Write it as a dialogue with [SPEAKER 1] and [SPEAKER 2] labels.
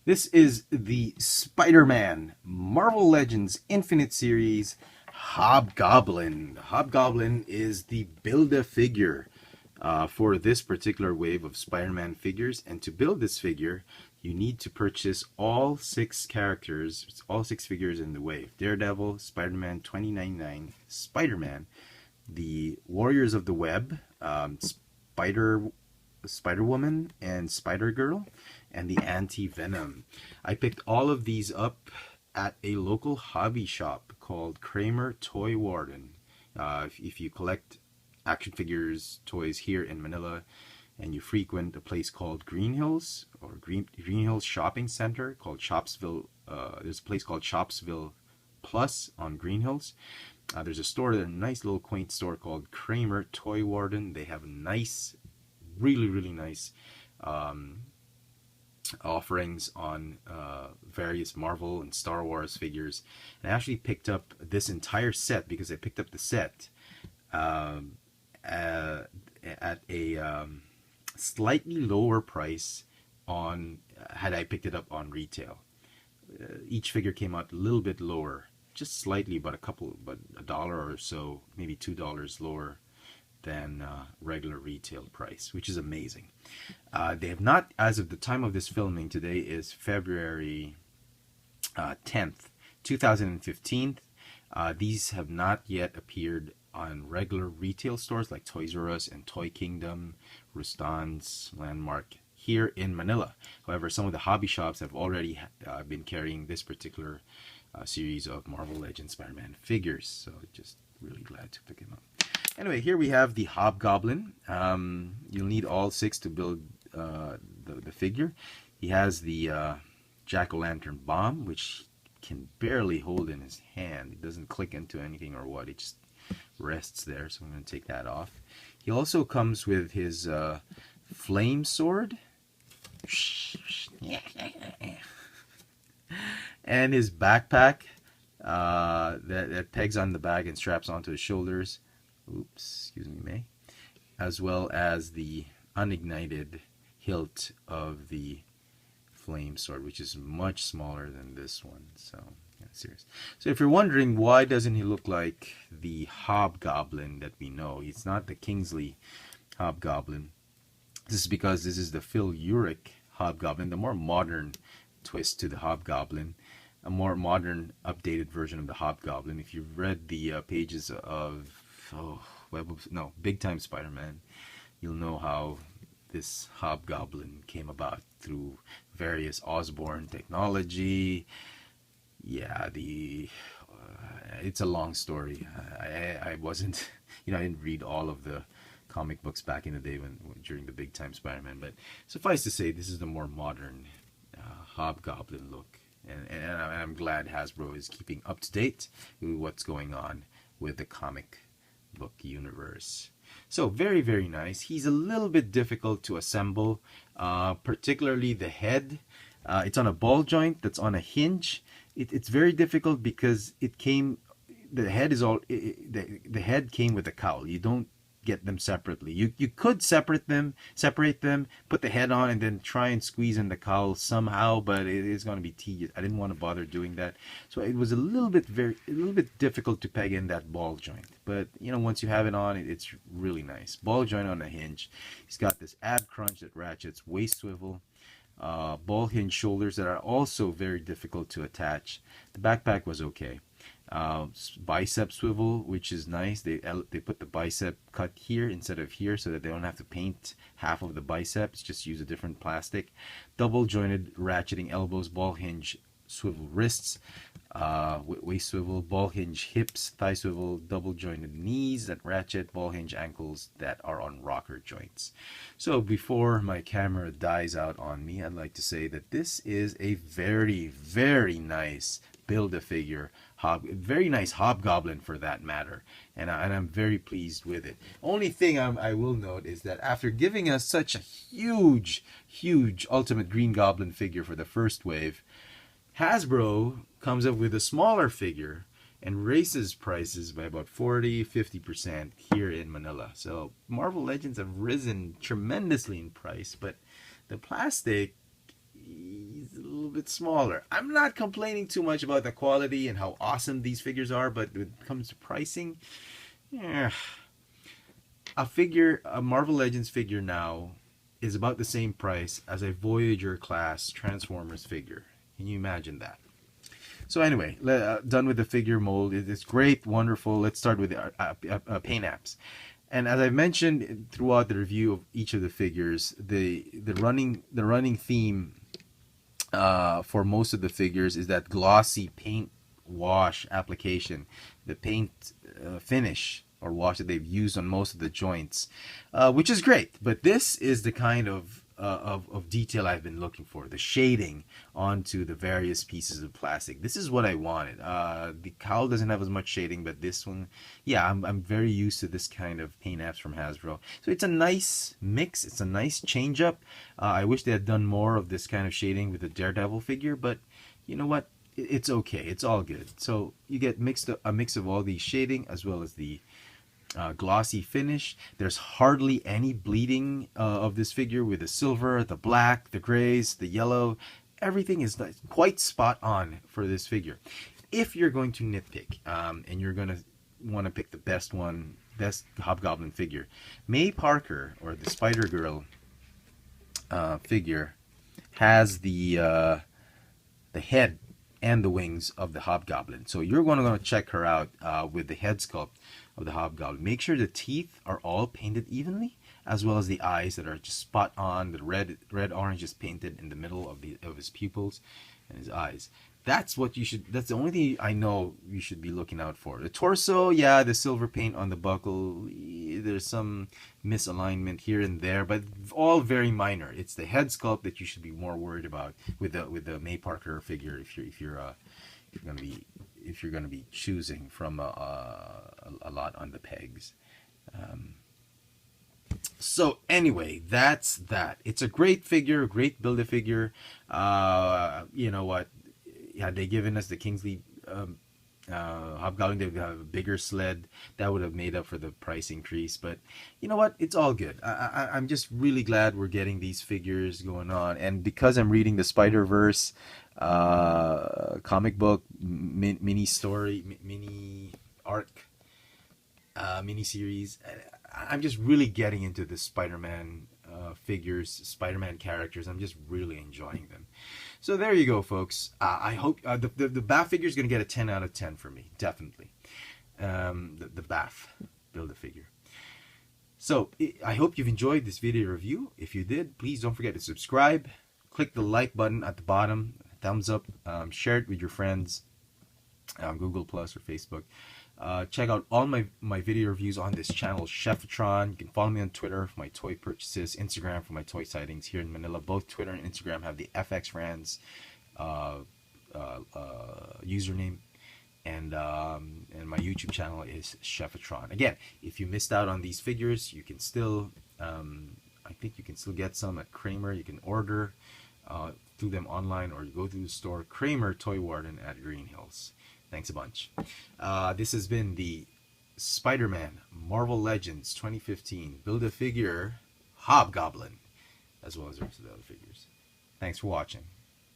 [SPEAKER 1] This is the Spider-Man Marvel Legends Infinite Series Hobgoblin. Hobgoblin is the Build-A-Figure for this particular wave of Spider-Man figures. And to build this figure, you need to purchase all 6 characters, all 6 figures in the wave. Daredevil, Spider-Man 2099, Spider-Man, the Warriors of the Web, Spider-Woman, and Spider-Girl, and the Anti-Venom. I picked all of these up at a local hobby shop called Kramer Toy Warden. If you collect action figures, toys here in Manila, and you frequent a place called Green Hills or Green Hills Shopping Center called Shopsville, there's a place called Shopsville Plus on Green Hills. There's a store, a nice little quaint store called Kramer Toy Warden. They have nice, really nice offerings on various Marvel and Star Wars figures. And I actually picked up this entire set because I picked up the set at a slightly lower price on had I picked it up on retail. Each figure came out a little bit lower, just slightly, but a dollar or so, maybe $2 lower than regular retail price, which is amazing. They have not, as of the time of this filming, today is February 10th, 2015. These have not yet appeared on regular retail stores like Toys R Us and Toy Kingdom, Rustan's, Landmark here in Manila. However, some of the hobby shops have already been carrying this particular series of Marvel Legends Spider-Man figures, so just really glad to pick them up. Anyway, here we have the Hobgoblin. You'll need all 6 to build the figure. He has the jack-o'-lantern bomb, which he can barely hold in his hand. It doesn't click into anything or what. It just rests there, so I'm going to take that off. He also comes with his flame sword and his backpack that pegs on the back and straps onto his shoulders. Oops, excuse me, May. As well as the unignited hilt of the flame sword, which is much smaller than this one. So, yeah, serious. So if you're wondering why doesn't he look like the Hobgoblin that we know, it's not the Kingsley Hobgoblin. This is because this is the Phil Urich Hobgoblin, the more modern twist to the Hobgoblin, a more modern, updated version of the Hobgoblin. If you've read the pages of Big Time Spider-Man, you'll know how this Hobgoblin came about through various Osborn technology. Yeah, it's a long story. I wasn't, I didn't read all of the comic books back in the day during the Big Time Spider-Man, but suffice to say, this is the more modern Hobgoblin look, and I'm glad Hasbro is keeping up to date with what's going on with the comic book universe. So very nice. He's a little bit difficult to assemble, particularly the head. It's on a ball joint that's on a hinge. It's very difficult because the head came with a cowl. You don't get them separately. You could separate them, put the head on, and then try and squeeze in the cowl somehow, but it is going to be tedious. I didn't want to bother doing that, so it was a little bit difficult to peg in that ball joint. But once you have it on, it's really nice. Ball joint on a hinge. He's got this ab crunch that ratchets, waist swivel, ball hinge shoulders that are also very difficult to attach. The backpack was okay. Bicep swivel, which is nice. They put the bicep cut here instead of here so that they don't have to paint half of the biceps, just use a different plastic. Double jointed ratcheting elbows, ball hinge swivel wrists, waist swivel, ball hinge hips, thigh swivel, double jointed knees that ratchet, ball hinge ankles that are on rocker joints. So before my camera dies out on me, I'd like to say that this is a very nice Build-A-Figure, very nice Hobgoblin for that matter, and I'm very pleased with it. Only thing I will note is that after giving us such a huge Ultimate Green Goblin figure for the first wave, Hasbro comes up with a smaller figure and raises prices by about 40-50% here in Manila. So Marvel Legends have risen tremendously in price, but the plastic is a little bit smaller. I'm not complaining too much about the quality and how awesome these figures are, but when it comes to pricing, yeah, a Marvel Legends figure now is about the same price as a Voyager class Transformers figure. Can you imagine that? So anyway, done with the figure mold. It's great, wonderful. Let's start with the paint apps. And as I mentioned throughout the review of each of the figures, the running theme for most of the figures is that glossy paint wash application, the paint finish or wash that they've used on most of the joints, which is great. But this is the kind of detail I've been looking for, the shading onto the various pieces of plastic. This is what I wanted. The cowl doesn't have as much shading, but this one, yeah, I'm very used to this kind of paint apps from Hasbro. So it's a nice mix. It's a nice change up. I wish they had done more of this kind of shading with the Daredevil figure, but you know what? It's okay. It's all good. So you get a mix of all the shading as well as the glossy finish. There's hardly any bleeding of this figure with the silver, the black, the grays, the yellow. Everything is quite spot on for this figure. If you're going to nitpick and you're going to want to pick the best Hobgoblin figure, May Parker, or the Spider-Girl figure, has the head and the wings of the Hobgoblin. So you're going to check her out with the head sculpt of the Hobgoblin. Make sure the teeth are all painted evenly, as well as the eyes that are just spot on. The red orange is painted in the middle of his pupils and his eyes. That's what you should. That's the only thing I know you should be looking out for. The torso, yeah, the silver paint on the buckle. There's some misalignment here and there, but all very minor. It's the head sculpt that you should be more worried about with the May Parker figure if you're going to be choosing from a lot on the pegs. So anyway, that's that. It's a great figure, great Build-A-Figure. You know what? Had they given us the Kingsley Hobgoblin, they would have a bigger sled. That would have made up for the price increase. But you know what? It's all good. I'm just really glad we're getting these figures going on. And because I'm reading the Spider-Verse comic book, mini story, mini arc, mini series, I'm just really getting into the Spider-Man figures, Spider-Man characters. I'm just really enjoying them. So there you go, folks. I hope the BAF figure is going to get a 10 out of 10 for me, definitely. The BAF Build-A-Figure. So I hope you've enjoyed this video review. If you did, please don't forget to subscribe. Click the like button at the bottom, thumbs up, share it with your friends, Google Plus or Facebook. Check out all my video reviews on this channel, Chefatron. You can follow me on Twitter for my toy purchases, Instagram for my toy sightings here in Manila. Both Twitter and Instagram have the FXRands username, and my YouTube channel is Chefatron. Again, if you missed out on these figures, you can still, I think you can still get some at Kramer. You can order through them online, or you go to the store, Kramer Toy Warden at Green Hills. Thanks a bunch. This has been the Spider-Man Marvel Legends 2015 Build-A-Figure Hobgoblin, as well as the rest of the other figures. Thanks for watching.